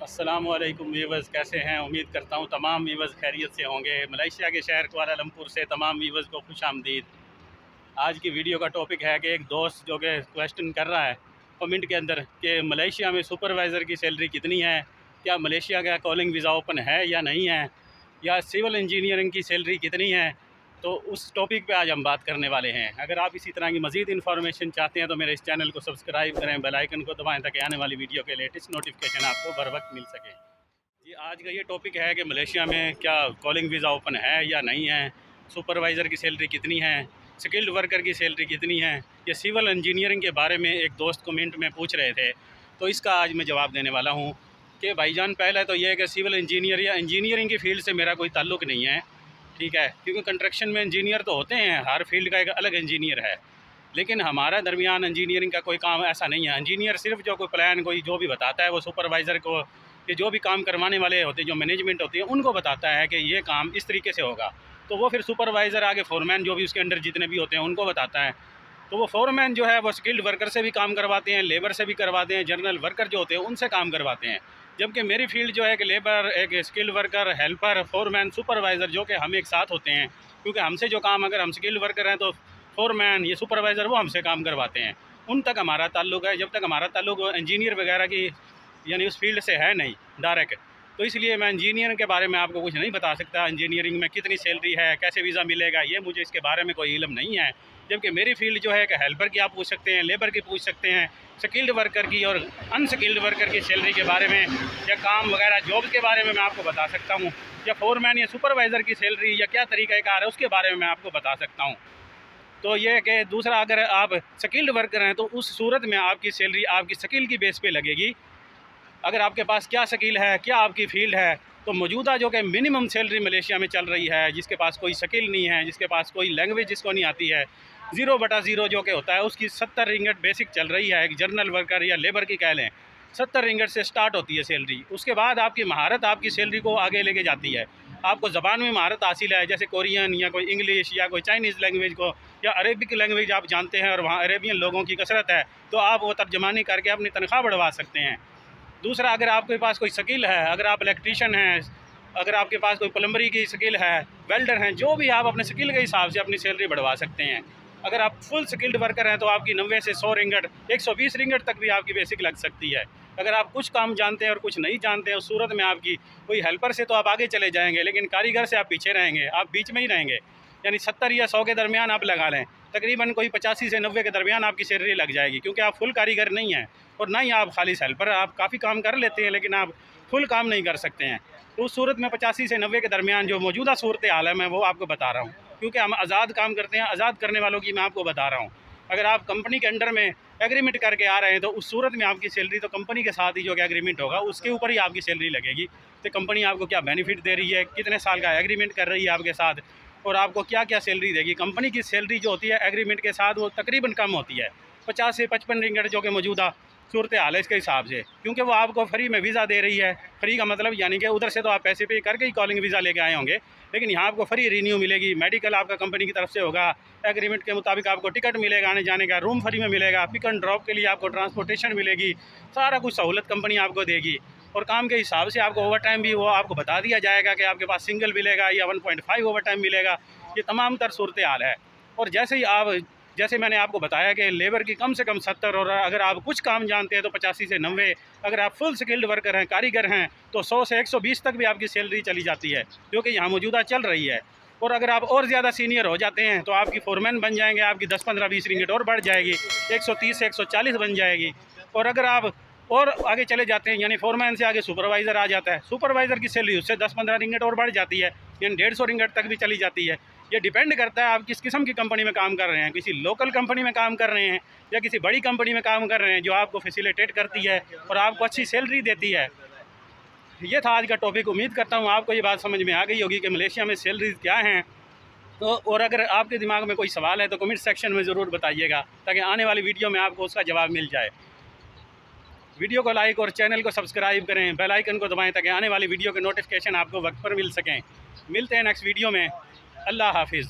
अस्सलामुअलैकुम वीवर्स, कैसे हैं? उम्मीद करता हूँ तमाम वीवर्स खैरियत से होंगे। मलेशिया के शहर कुआलालंपुर से तमाम वीवर्स को खुश आमदीद। आज की वीडियो का टॉपिक है कि एक दोस्त जो कि क्वेश्चन कर रहा है कमेंट के अंदर कि मलेशिया में सुपरवाइज़र की सैलरी कितनी है, क्या मलेशिया का कॉलिंग वीज़ा ओपन है या नहीं है, या सिविल इंजीनियरिंग की सैलरी कितनी है। तो उस टॉपिक पे आज हम बात करने वाले हैं। अगर आप इसी तरह की मज़ीद इन्फॉर्मेशन चाहते हैं तो मेरे इस चैनल को सब्सक्राइब करें, बेल आइकन को दबाएं ताकि आने वाली वीडियो के लेटेस्ट नोटिफिकेशन आपको बर वक्त मिल सके। जी, आज का ये टॉपिक है कि मलेशिया में क्या कॉलिंग वीज़ा ओपन है या नहीं है, सुपरवाइज़र की सैलरी कितनी है, स्किल्ड वर्कर की सैलरी कितनी है। ये सिविल इंजीनियरिंग के बारे में एक दोस्त कमेंट में पूछ रहे थे, तो इसका आज मैं जवाब देने वाला हूँ कि भाईजान, पहले तो ये है कि सिविल इंजीनियर या इंजीनियरिंग की फ़ील्ड से मेरा कोई ताल्लुक़ नहीं है, ठीक है, क्योंकि कंस्ट्रक्शन में इंजीनियर तो होते हैं, हर फील्ड का एक अलग इंजीनियर है, लेकिन हमारा दरमियान इंजीनियरिंग का कोई काम ऐसा नहीं है। इंजीनियर सिर्फ जो कोई प्लान कोई जो भी बताता है वो सुपरवाइज़र को, कि जो भी काम करवाने वाले होते हैं, जो मैनेजमेंट होती है, उनको बताता है कि ये काम इस तरीके से होगा, तो वो फिर सुपरवाइज़र आगे फोरमैन जो भी उसके अंडर जितने भी होते हैं उनको बताता है। तो वो फोरमैन जो है वो स्किल्ड वर्कर से भी काम करवाते हैं, लेबर से भी करवाते हैं, जनरल वर्कर जो होते हैं उनसे काम करवाते हैं। जबकि मेरी फील्ड जो है कि लेबर, एक skilled worker, helper, foreman, supervisor जो कि हम एक साथ होते हैं, क्योंकि हमसे जो काम, अगर हम स्किल्ड वर्कर हैं तो फोरमैन, ये सुपरवाइज़र वो हमसे काम करवाते हैं, उन तक हमारा ताल्लुक़ है। जब तक हमारा ताल्लुक़ इंजीनियर वगैरह की यानी उस फील्ड से है नहीं डायरेक्ट, तो इसलिए मैं इंजीनियर के बारे में आपको कुछ नहीं बता सकता। इंजीनियरिंग में कितनी सैलरी है, कैसे वीज़ा मिलेगा, ये मुझे इसके बारे में कोई इल्म नहीं है। जबकि मेरी फील्ड जो है कि हेल्पर की आप पूछ सकते हैं, लेबर की पूछ सकते हैं, स्किल्ड वर्कर की और अनस्किल्ड वर्कर की सैलरी के बारे में, या काम वगैरह जॉब के बारे में मैं आपको बता सकता हूँ, या फोरमैन या सुपरवाइज़र की सैलरी या क्या तरीक़ाकार है उसके बारे में मैं आपको बता सकता हूँ। तो ये कि दूसरा, अगर आप स्किल्ड वर्कर हैं तो उस सूरत में आपकी सैलरी आपकी स्किल की बेस पे लगेगी। अगर आपके पास क्या स्किल है, क्या आपकी फ़ील्ड है, तो मौजूदा जो कि मिनिमम सैलरी मलेशिया में चल रही है, जिसके पास कोई स्किल नहीं है, जिसके पास कोई लैंग्वेज जिसको नहीं आती है, 0/0 जो कि होता है, उसकी 70 रिंगट बेसिक चल रही है। एक जनरल वर्कर या लेबर की कह लें, 70 रिंगट से स्टार्ट होती है सैलरी। उसके बाद आपकी महारत आपकी सैलरी को आगे लेके जाती है। आपको ज़बान में महारत हासिल है, जैसे कोरियन या कोई इंग्लिश या कोई चाइनीज़ लैंग्वेज को, या अरेबिक लैंग्वेज आप जानते हैं और वहाँ अरेबियन लोगों की कसरत है, तो आप वो तर्जमानी करके अपनी तनख्वाह बढ़वा सकते हैं। दूसरा, अगर आपके पास कोई स्किल है, अगर आप इलेक्ट्रीशियन हैं, अगर आपके पास कोई प्लम्बरी की स्किल है, वेल्डर हैं, जो भी, आप अपने स्किल के हिसाब से अपनी सैलरी बढ़वा सकते हैं। अगर आप फुल स्किल्ड वर्कर हैं तो आपकी 90 से 100 रिंगट, 120 रिंगट तक भी आपकी बेसिक लग सकती है। अगर आप कुछ काम जानते हैं और कुछ नहीं जानते हैं, उस सूरत में आपकी कोई हेल्पर से तो आप आगे चले जाएंगे, लेकिन कारीगर से आप पीछे रहेंगे, आप बीच में ही रहेंगे। यानी 70 या 100 के दरमियान आप लगा लें, तकरीबन कोई 85 से 90 के दरमियान आपकी सैलरी लग जाएगी, क्योंकि आप फुल कारीगर नहीं हैं और ना ही आप खालिस हेल्पर। आप काफ़ी काम कर लेते हैं लेकिन आप फुल काम नहीं कर सकते हैं। तो उस सूरत में 85 से 90 के दरमियान जो मौजूदा सूरत हाल है, मैं वो आपको बता रहा हूँ, क्योंकि हम आज़ाद काम करते हैं, आज़ाद करने वालों की मैं आपको बता रहा हूँ। अगर आप कंपनी के अंडर में एग्रीमेंट करके आ रहे हैं तो उस सूरत में आपकी सैलरी तो कंपनी के साथ ही जो कि एग्रीमेंट होगा उसके ऊपर ही आपकी सैलरी लगेगी। तो कंपनी आपको क्या बेनिफिट दे रही है, कितने साल का एग्रीमेंट कर रही है आपके साथ, और आपको क्या क्या सैलरी देगी। कंपनी की सैलरी जो होती है एग्रीमेंट के साथ वो तकरीबन कम होती है, 50 से 55 रिंगट जो कि मौजूदा सूरत हाल है इसके हिसाब से, क्योंकि वो आपको फ्री में वीज़ा दे रही है। फ्री का मतलब यानी कि उधर से तो आप पैसे पे करके ही कॉलिंग वीज़ा लेके आए होंगे, लेकिन यहाँ आपको फ्री रिन्यू मिलेगी, मेडिकल आपका कंपनी की तरफ से होगा, एग्रीमेंट के मुताबिक आपको टिकट मिलेगा आने जाने का, रूम फ्री में मिलेगा, पिक एंड ड्रॉप के लिए आपको ट्रांसपोर्टेशन मिलेगी, सारा कुछ सहूलत कंपनी आपको देगी। और काम के हिसाब से आपको ओवर टाइम भी वो आपको बता दिया जाएगा कि आपके पास सिंगल मिलेगा या 1.5 ओवर टाइम मिलेगा। ये तमाम तर सूरत हाल है। और जैसे ही आप, जैसे मैंने आपको बताया कि लेबर की कम से कम 70, और अगर आप कुछ काम जानते हैं तो 85 से 90, अगर आप फुल स्किल्ड वर्कर हैं, कारीगर हैं, तो 100 से 120 तक भी आपकी सैलरी चली जाती है, जो कि यहाँ मौजूदा चल रही है। और अगर आप और ज़्यादा सीनियर हो जाते हैं तो आपकी फोरमैन बन जाएंगे, आपकी 10, 15, 20 रिंगट और बढ़ जाएगी, 130 से 140 बन जाएगी। और अगर आप और आगे चले जाते हैं, यानी फोरमैन से आगे सुपरवाइज़र आ जाता है, सुपरवाइज़र की सैलरी उससे 10-15 रिंगट और बढ़ जाती है, यानी 150 रिंगट तक भी चली जाती है। ये डिपेंड करता है आप किस किस्म की कंपनी में काम कर रहे हैं, किसी लोकल कंपनी में काम कर रहे हैं या किसी बड़ी कंपनी में काम कर रहे हैं जो आपको फैसिलिटेट करती है और आपको अच्छी सैलरी देती है। ये था आज का टॉपिक। उम्मीद करता हूँ आपको ये बात समझ में आ गई होगी कि मलेशिया में सैलरीज क्या हैं। तो और अगर आपके दिमाग में कोई सवाल है तो कमेंट सेक्शन में ज़रूर बताइएगा, ताकि आने वाली वीडियो में आपको उसका जवाब मिल जाए। वीडियो को लाइक और चैनल को सब्सक्राइब करें, बेल आइकन को दबाएं ताकि आने वाली वीडियो के नोटिफिकेशन आपको वक्त पर मिल सकें। मिलते हैं नेक्स्ट वीडियो में। अल्लाह हाफिज़।